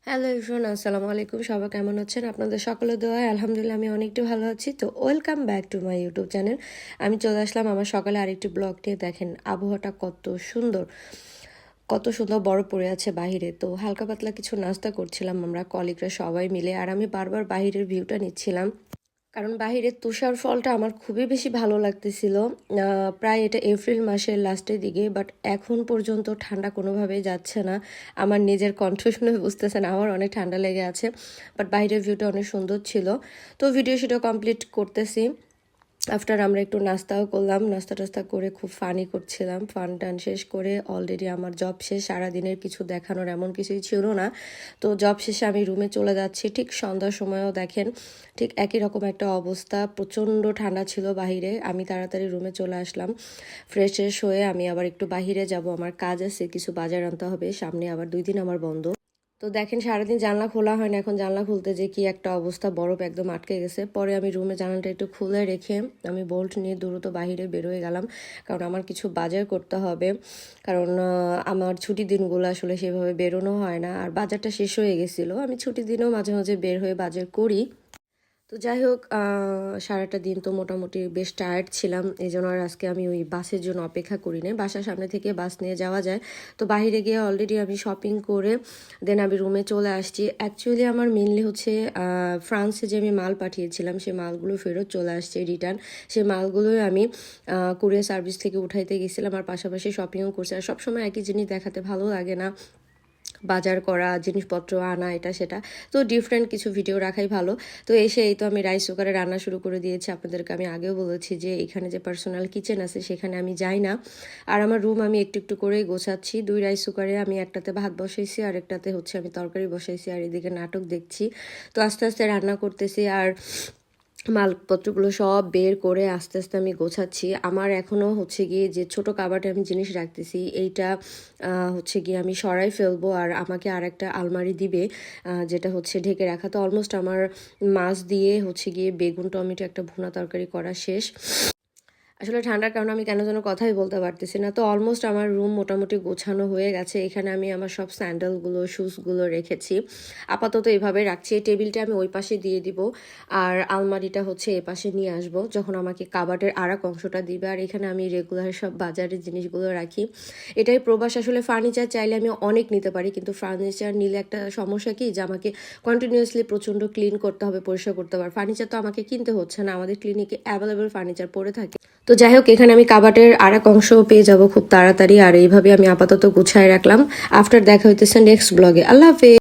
Hello everyone, আসসালামু আলাইকুম। সবাই কেমন আছেন? আপনাদের সকলের দোয়ায় আলহামদুলিল্লাহ আমি অনেকটা ভালো আছি। তো welcome back to my YouTube channel. আমি চলে আসলাম আমার সকালে আরেকটি ব্লগ নিয়ে। দেখেন আবহাওয়াটা কত সুন্দর বরফ পড়ে আছে বাহিরে। তো হালকা পাতলা কিছু নাস্তা করছিলাম আমরা কলিগরা সবাই মিলে, আর আমি বারবার বাহিরের ভিউটা নিচ্ছিলাম, কারণ বাহিরের তুষার ফলটা আমার খুবই বেশি ভালো লাগতেছিল। প্রায় এটা এপ্রিল মাসের লাস্টের দিকে, বাট এখন পর্যন্ত ঠান্ডা কোনোভাবেই যাচ্ছে না। আমার নিজের কণ্ঠ শুনে বুঝতেছেন আমার অনেক ঠান্ডা লেগে আছে, বাট বাইরের ভিউটা অনেক সুন্দর ছিল। তো ভিডিও সেটা কমপ্লিট করতেছি। আফটার আমরা একটু নাস্তাও করলাম, নাস্তা টাস্তা করে খুব ফানি করছিলাম। ফান টান শেষ করে অলরেডি আমার জব শেষ। সারাদিনের কিছু দেখানোর এমন কিছুই ছিল না। তো জব শেষে আমি রুমে চলে যাচ্ছি। ঠিক সন্ধ্যার সময়ও দেখেন ঠিক একই রকম একটা অবস্থা, প্রচণ্ড ঠান্ডা ছিল বাহিরে। আমি তাড়াতাড়ি রুমে চলে আসলাম। ফ্রেশ হয়ে আমি আবার একটু বাহিরে যাব, আমার কাজ আছে, কিছু বাজার আনতে হবে। সামনে আবার 2 দিন আমার বন্ধ। তো দেখেন সারাদিন জানলা খোলা হয় না, এখন জানলা খুলতে যে কি একটা অবস্থা, বরফ একদম আটকে গেছে। পরে আমি রুমে জানালাটা একটু খুলে রেখে আমি বোল্ট নিয়ে দ্রুত বাহিরে বেরোয় গেলাম, কারণ আমার কিছু বাজার করতে হবে। কারণ আমার ছুটির দিনগুলো আসলে সেভাবে বেরোনো হয় না, আর বাজারটা শেষ হয়ে গেছিলো। আমি ছুটির দিনেও মাঝে মাঝে বের হয়ে বাজার করি। তো যাই হোক, সারাটা দিন তো মোটামুটি বেশ টায়ার্ড ছিলাম, এই জন্য আর আজকে আমি ওই বাসের জন্য অপেক্ষা করি নাই। বাসার সামনে থেকে বাস নিয়ে যাওয়া যায়। তো বাইরে গিয়ে অলরেডি আমি শপিং করে দেন আমি রুমে চলে আসছি। অ্যাকচুয়ালি আমার মেনলি হচ্ছে ফ্রান্সে যে আমি মাল পাঠিয়েছিলাম সেই মালগুলো ফেরত চলে আসছে রিটার্ন। সেই মালগুলোই আমি কুরিয়ার সার্ভিস থেকে উঠাইতে গেছিলাম, আর পাশাপাশি শপিংও করছি। আর সবসময় একই জিনিস দেখাতে ভালো লাগে না, বাজার করা, জিনিসপত্র আনা, এটা সেটা। তো ডিফারেন্ট কিছু ভিডিও রাখাই ভালো। তো এই তো আমি রাইস কুকারে রান্না শুরু করে দিয়েছি। আপনাদেরকে আমি আগেও বলেছি যে এখানে যে পার্সোনাল কিচেন আছে সেখানে আমি যাই না, আর আমার রুম আমি একটু একটু করেই গোছাচ্ছি। 2 রাইস কুকারে আমি একটাতে ভাত বসাইছি, আর একটাতে হচ্ছে আমি তরকারি বসাইছি, আর এদিকে নাটক দেখছি। তো আস্তে আস্তে রান্না করতেছি, আর মালপত্রগুলো সব বের করে আস্তে আস্তে আমি গোছাচ্ছি। আমার এখনও হচ্ছে গিয়ে যে ছোট কাবার্ডে আমি জিনিস রাখতেছি, এইটা হচ্ছে গিয়ে আমি সরাই ফেলবো, আর আমাকে আর একটা আলমারি দিবে যেটা হচ্ছে ঢেকে রাখা। তো অলমোস্ট আমার মাছ দিয়ে হচ্ছে গিয়ে বেগুন টমেটো একটা ভুনা তরকারি করা শেষ। আসলে ঠান্ডার কারণে আমি কেন যেন কথাই বলতে পারতেছি না। তো অলমোস্ট আমার রুম মোটামুটি গোছানো হয়ে গেছে। এখানে আমি আমার সব স্যান্ডেলগুলো শুজগুলো রেখেছি, আপাতত এভাবে রাখছি। এই টেবিলটা আমি ওই পাশে দিয়ে দিব, আর আলমারিটা হচ্ছে এ পাশে নিয়ে আসব যখন আমাকে কাবার্ডের আর এক অংশটা দিবে। আর এখানে আমি রেগুলার সব বাজারের জিনিসগুলো রাখি। এটাই প্রবাস। আসলে ফার্নিচার চাইলে আমি অনেক নিতে পারি, কিন্তু ফার্নিচার নিলে একটা সমস্যা কি, যে আমাকে কন্টিনিউয়াসলি প্রচণ্ড ক্লিন করতে হবে, পরিষ্কার করতে হবে। ফার্নিচার তো আমাকে কিনতে হচ্ছে না, আমাদের ক্লিনিকে অ্যাভেলেবেল ফার্নিচার পড়ে থাকে। তো যাই হোক, এখানে আমি কাবাটের আর এক অংশ পেয়ে যাব খুব তাড়াতাড়ি, আর এইভাবে আমি আপাতত গুছায় রাখলাম। আফটার দেখা হইতেছে নেক্সট ব্লগে। আল্লাহ হাফেজ।